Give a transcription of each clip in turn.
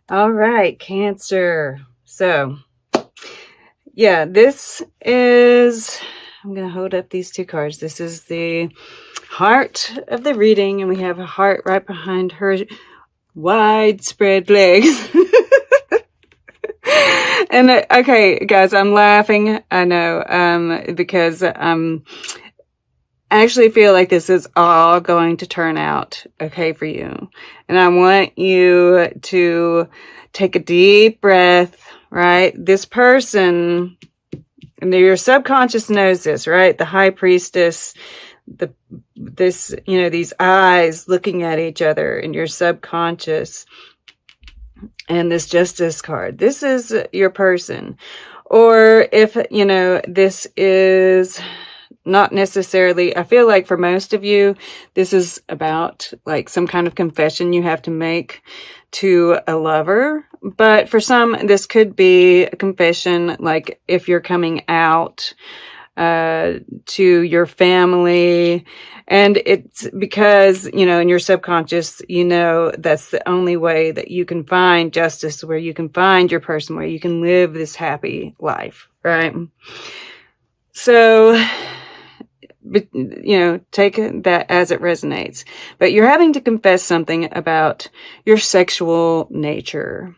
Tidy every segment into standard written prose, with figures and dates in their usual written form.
All right, Cancer. So, yeah, this is, I'm going to hold up these two cards. This is the heart of the reading, and we have a heart right behind her widespread legs. And okay, guys, I'm laughing. I know, because I actually feel like this is all going to turn out okay for you. And I want you to take a deep breath, right? This person, and your subconscious knows this, right? The high priestess, these eyes looking at each other in your subconscious, and this justice card. This is your person. Or if, this is not necessarily, I feel like for most of you, this is about like some kind of confession you have to make to a lover. But for some, this could be a confession, like if you're coming out to your family. And it's because, in your subconscious, that's the only way that you can find justice, where you can find your person, where you can live this happy life, right? So, take that as it resonates. But you're having to confess something about your sexual nature,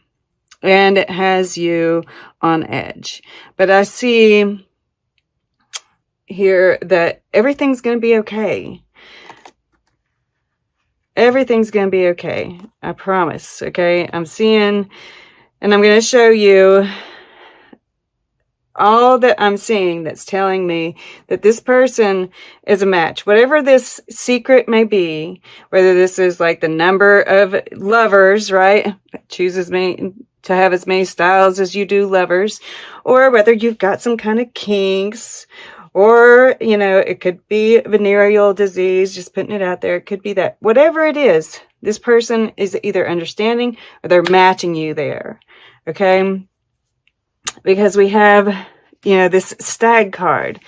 and it has you on edge. But I see here that everything's going to be okay. Everything's going to be okay. I promise. Okay. I'm seeing, and I'm going to show you all that I'm seeing that's telling me that this person is a match. Whatever this secret may be, whether this is like the number of lovers, right? Chooses me to have as many styles as you do lovers, or whether you've got some kind of kinks, or, it could be venereal disease, just putting it out there. It could be that. Whatever it is, this person is either understanding or they're matching you there. Okay? Because we have, this stag card.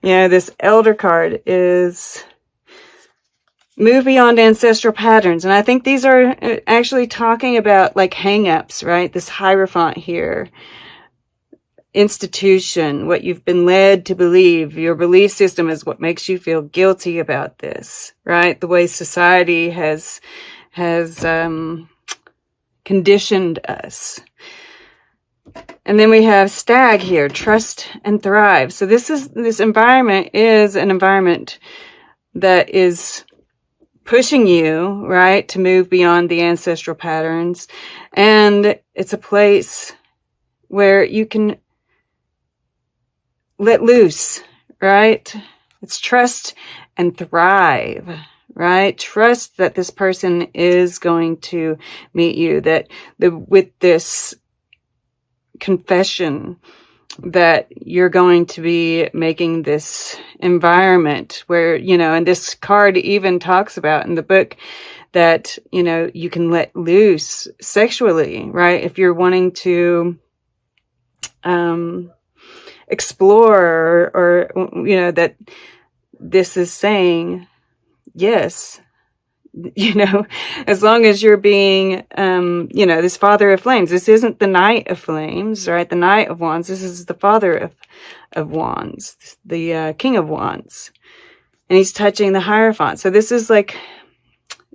This elder card is move beyond ancestral patterns. And I think these are actually talking about like hang-ups, right? This Hierophant here. Institution, what you've been led to believe. Your belief system is what makes you feel guilty about this, right? The way society has conditioned us. And then we have stag here, trust and thrive. So this environment is an environment that is pushing you, right, to move beyond the ancestral patterns. And it's a place where you can let loose, right? It's trust and thrive, right? Trust that this person is going to meet you, that with this confession that you're going to be making this environment where, and this card even talks about in the book that, you can let loose sexually, right? If you're wanting to, explore or that this is saying yes, as long as you're being this Father of Flames. This isn't the Knight of Flames, right? The Knight of Wands. This is the Father of Wands, the King of Wands, and he's touching the Hierophant. So this is like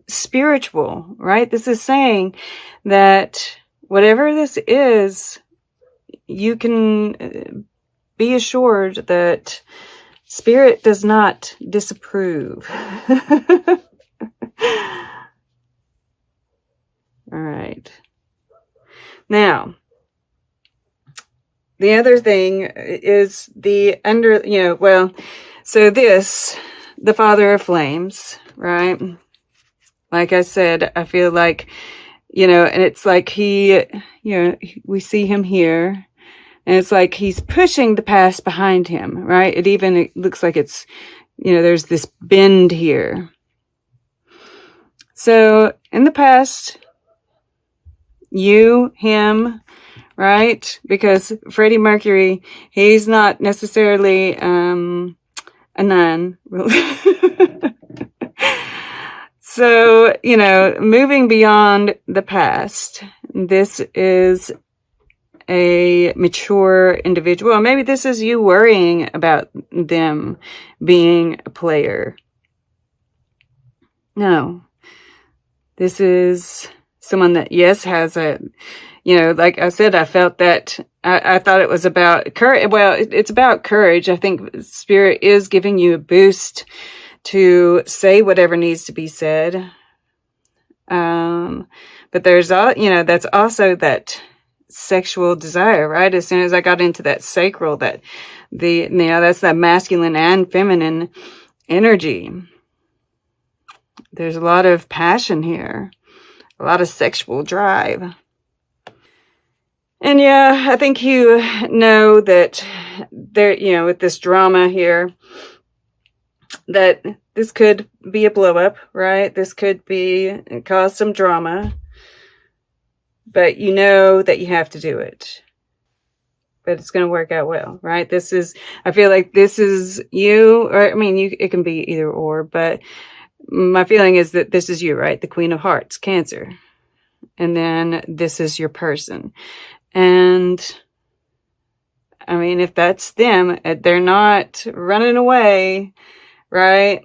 spiritual, right? This is saying that whatever this is, you can be assured that Spirit does not disapprove. All right. Now, the other thing is the so this, the Father of Flames, right? Like I said, I feel like, and it's like he, we see him here. And it's like he's pushing the past behind him, right? It looks like it's, there's this bend here. So in the past, you, him, right? Because Freddie Mercury, he's not necessarily a nun. So, moving beyond the past, this is a mature individual. Or maybe this is you worrying about them being a player. No. This is someone that, yes, has a, like I said, I felt that, I thought it was about courage. Well, it's about courage. I think Spirit is giving you a boost to say whatever needs to be said. But there's that's also that sexual desire, right? As soon as I got into that sacral, that's that masculine and feminine energy. There's a lot of passion here, a lot of sexual drive. And yeah, I think you know that there, with this drama here, that this could be a blow up, right? This could cause some drama, but you know that you have to do it. But it's going to work out well, right? I feel like this is you, or I mean, it can be either or, but my feeling is that this is you, right? The Queen of Hearts, Cancer. And then this is your person. And I mean, if that's them, they're not running away, right?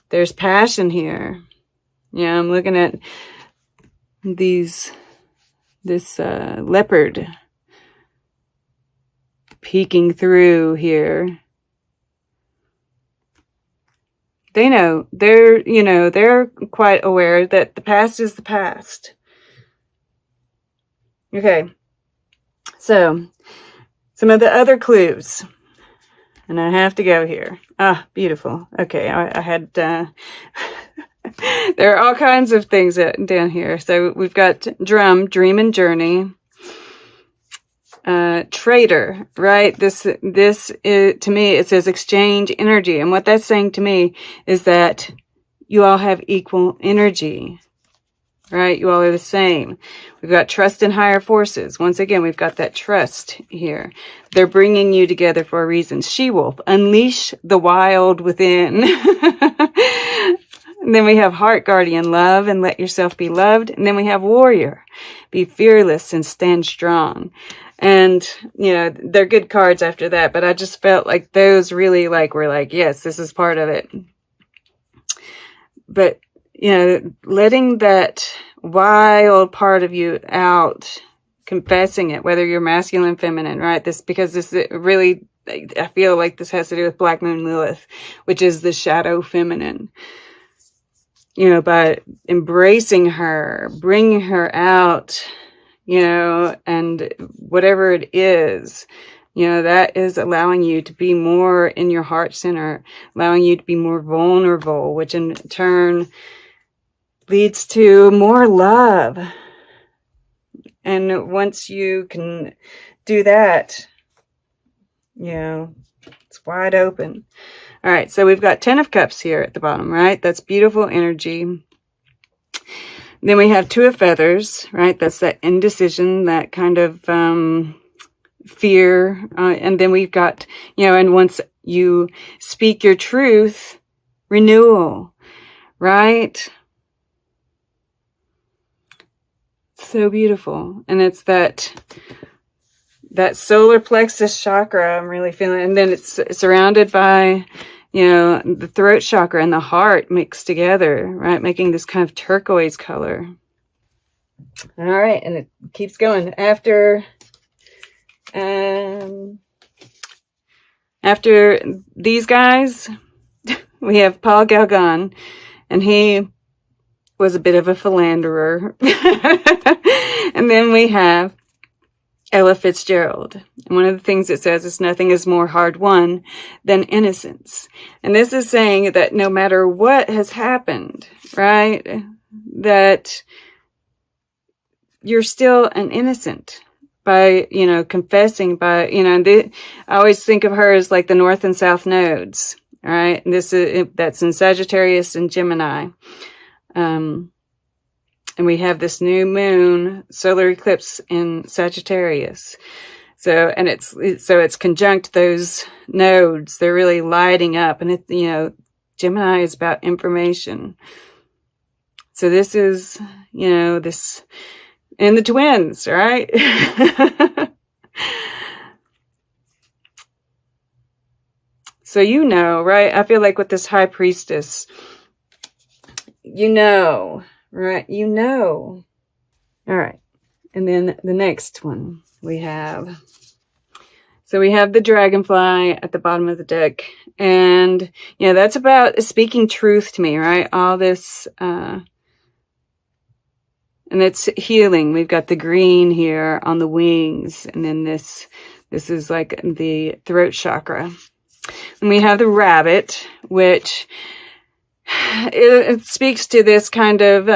There's passion here. Yeah, I'm looking at this leopard peeking through here. They know, they're quite aware that the past is the past. Okay. So, some of the other clues. And I have to go here. Ah, beautiful. Okay, I had, there are all kinds of things down here. So we've got drum, dream and journey. Trader, right? This is, to me, it says exchange energy. And what that's saying to me is that you all have equal energy, right? You all are the same. We've got trust in higher forces. Once again, we've got that trust here. They're bringing you together for a reason. She-wolf, unleash the wild within. And then we have heart guardian, love and let yourself be loved. And then we have warrior, be fearless and stand strong. And, they're good cards after that, but I just felt like those really were like, yes, this is part of it. But, letting that wild part of you out, confessing it, whether you're masculine, feminine, right? Because this really, I feel like this has to do with Black Moon Lilith, which is the shadow feminine. By embracing her, bringing her out, and whatever it is, that is allowing you to be more in your heart center, allowing you to be more vulnerable, which in turn leads to more love. And once you can do that, it's wide open. All right, so we've got 10 of Cups here at the bottom, right? That's beautiful energy. Then we have 2 of Feathers, right? That's that indecision, that kind of fear. And then we've got, and once you speak your truth, renewal, right? So beautiful. And it's that solar plexus chakra I'm really feeling. And then it's surrounded by, the throat chakra and the heart mixed together, right? Making this kind of turquoise color. All right. And it keeps going. After these guys, we have Paul Gauguin, and he was a bit of a philanderer. And then we have Ella Fitzgerald. And one of the things it says is nothing is more hard won than innocence. And this is saying that no matter what has happened, right, that you're an innocent by, confessing by, I always think of her as like the North and South nodes, right? And that's in Sagittarius and Gemini. And we have this new moon solar eclipse in Sagittarius. So it's conjunct those nodes. They're really lighting up. And Gemini is about information. So this is, you know, this, and the twins, right? So, you know, right? I feel like with this high priestess, you know, right? You know. All right. And then the next one we have. So we have the dragonfly at the bottom of the deck. And, you know, that's about speaking truth to me, right? All this, and it's healing. We've got the green here on the wings. And then this is like the throat chakra. And we have the rabbit, which it speaks to this kind of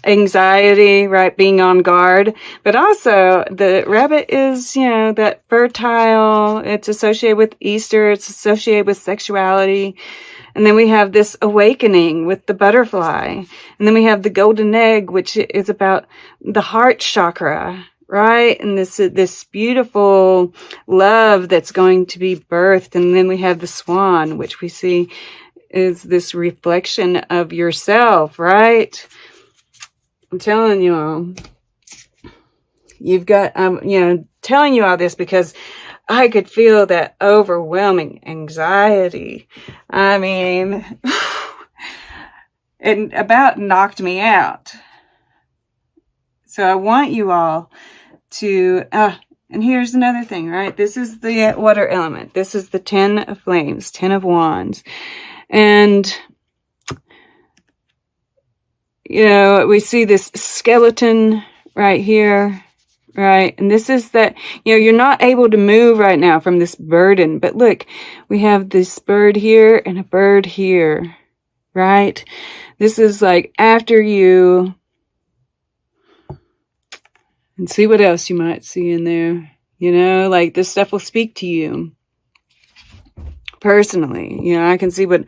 anxiety, right? Being on guard. But also, the rabbit is, you know, that fertile. It's associated with Easter. It's associated with sexuality. And then we have this awakening with the butterfly. And then we have the golden egg, which is about the heart chakra, right? And this beautiful love that's going to be birthed. And then we have the swan, which we see is this reflection of yourself, right? I'm telling you all, you've got, you know, telling you all this because I could feel that overwhelming anxiety. I mean, it about knocked me out. So I want you all to, and here's another thing, right? This is the water element. This is the 10 of flames, 10 of wands. And, you know, we see this skeleton right here, right? And this is that, you know, you're not able to move right now from this burden. But look, we have this bird here and a bird here, right? This is like after you, and see what else you might see in there. You know, like this stuff will speak to you personally. You know, I can see what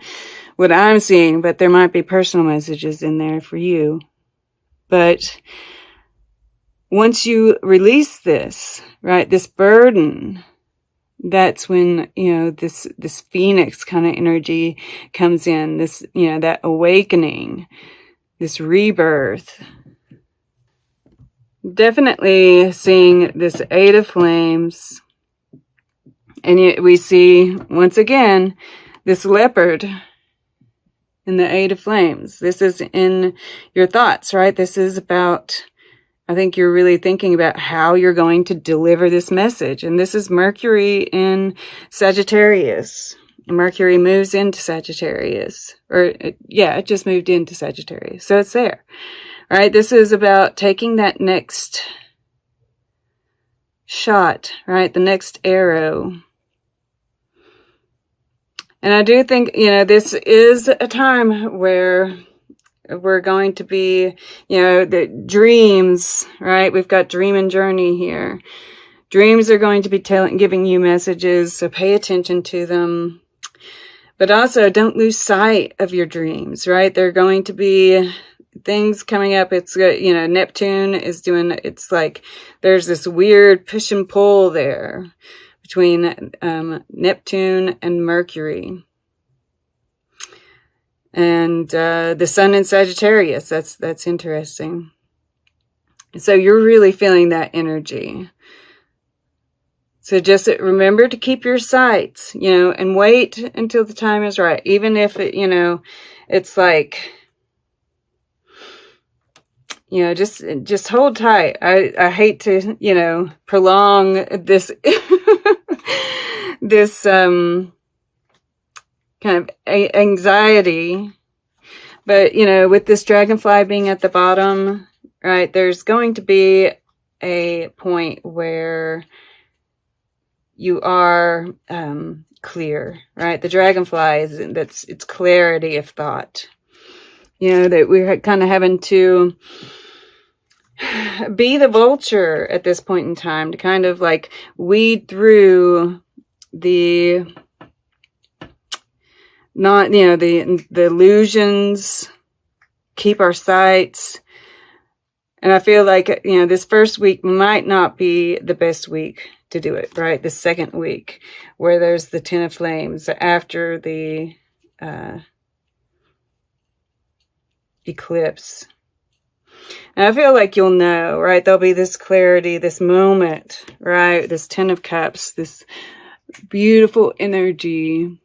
I'm seeing, but there might be personal messages in there for you. But once you release this, right, this burden, that's when, you know, this phoenix kind of energy comes in, this, you know, that awakening, this rebirth. Definitely seeing this 8 of flames. And yet we see, once again, this leopard in the 8 of flames. This is in your thoughts, right? This is about, I think you're really thinking about how you're going to deliver this message. And this is Mercury in Sagittarius. Mercury moves into Sagittarius. It just moved into Sagittarius. So it's there. All right, this is about taking that next shot, right? The next arrow. And I do think, you know, this is a time where we're going to be, you know, the dreams, right? We've got dream and journey here. Dreams are going to be giving you messages, so pay attention to them. But also, don't lose sight of your dreams, right? They're going to be things coming up. It's, you know, Neptune is doing, it's like there's this weird push and pull there between Neptune and Mercury. And the sun in Sagittarius, that's interesting. So you're really feeling that energy. So just remember to keep your sights, you know, and wait until the time is right. Even if it, you know, it's like, you know, just hold tight. I hate to, you know, prolong this, this, kind of anxiety. But, you know, with this dragonfly being at the bottom, right, there's going to be a point where you are clear, right? The dragonfly it's clarity of thought. You know, that we're kind of having to be the vulture at this point in time to kind of like weed through the illusions, keep our sights. And I feel like, you know, this first week might not be the best week to do it, right? The second week where there's the 10 of flames after the eclipse. And I feel like you'll know, right? There'll be this clarity, this moment, right? This 10 of Cups, this beautiful energy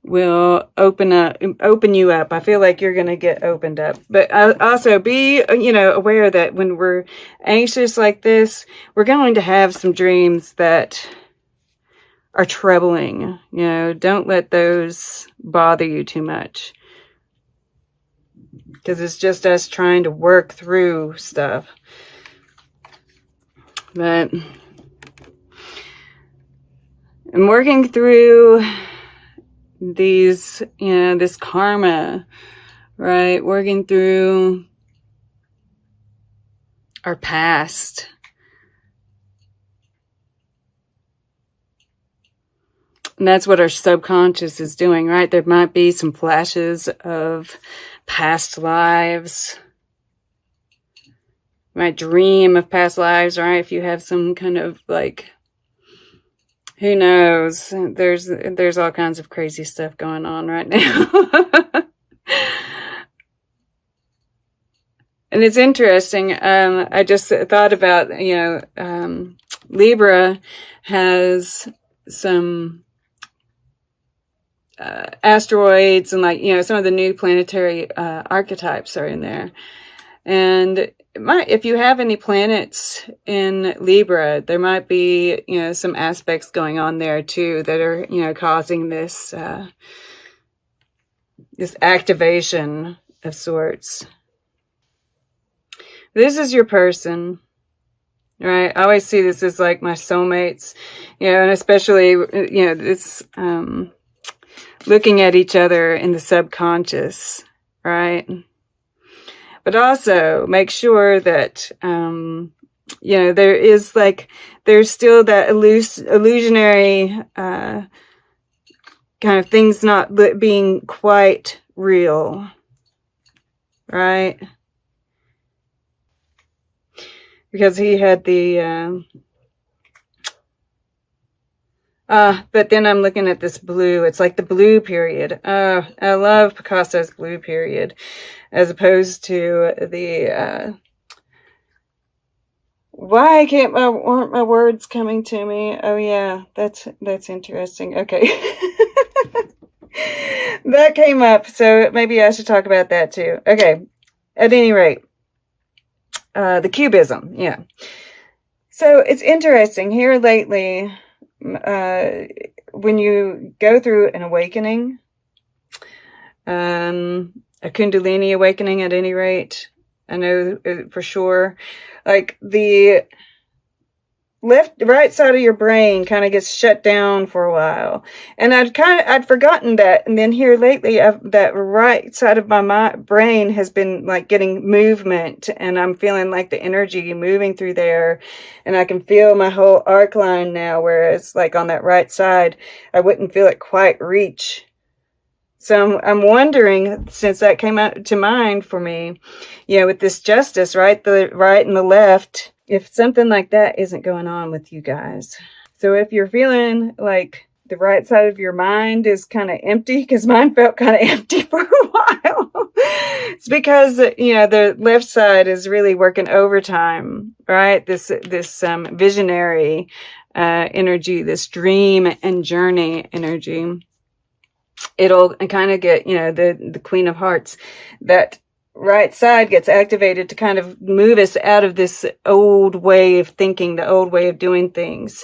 will open you up. I feel like you're going to get opened up. But also be, aware that when we're anxious like this, we're going to have some dreams that are troubling. Don't let those bother you too much. Because it's just us trying to work through stuff. But I'm working through these, this karma, right? Working through our past. And that's what our subconscious is doing, right? There might be some flashes of past lives. You might dream of past lives, right? If you have some kind of who knows? There's all kinds of crazy stuff going on right now. And it's interesting. I just thought about, Libra has some asteroids and some of the new planetary archetypes are in there. And if you have any planets in Libra, there might be, some aspects going on there too that are, causing this, this activation of sorts. This is your person, right? I always see this as like my soulmates, and especially, this, looking at each other in the subconscious, right? But also make sure that, there is there's still that illusionary, kind of things not being quite real, right? Because he had the, but then I'm looking at this blue. It's like the blue period. I love Picasso's blue period as opposed to the, why aren't my words coming to me? Oh yeah, that's interesting. Okay. That came up, so maybe I should talk about that too. Okay. At any rate, the cubism. Yeah. So it's interesting here lately, when you go through an awakening, a Kundalini awakening at any rate, I know for sure, like the right side of your brain kind of gets shut down for a while. And I'd forgotten that. And then here lately, that right side of my brain has been like getting movement, and I'm feeling like the energy moving through there, and I can feel my whole arc line now, whereas like on that right side, I wouldn't feel it quite reach. So I'm wondering, since that came out to mind for me, with this justice, right? The right and the left, if something like that isn't going on with you guys. So if you're feeling like the right side of your mind is kind of empty, because mine felt kind of empty for a while, it's because, the left side is really working overtime, right? This visionary energy, this dream and journey energy. It'll kind of get, the Queen of Hearts, that right side gets activated to kind of move us out of this old way of thinking, the old way of doing things.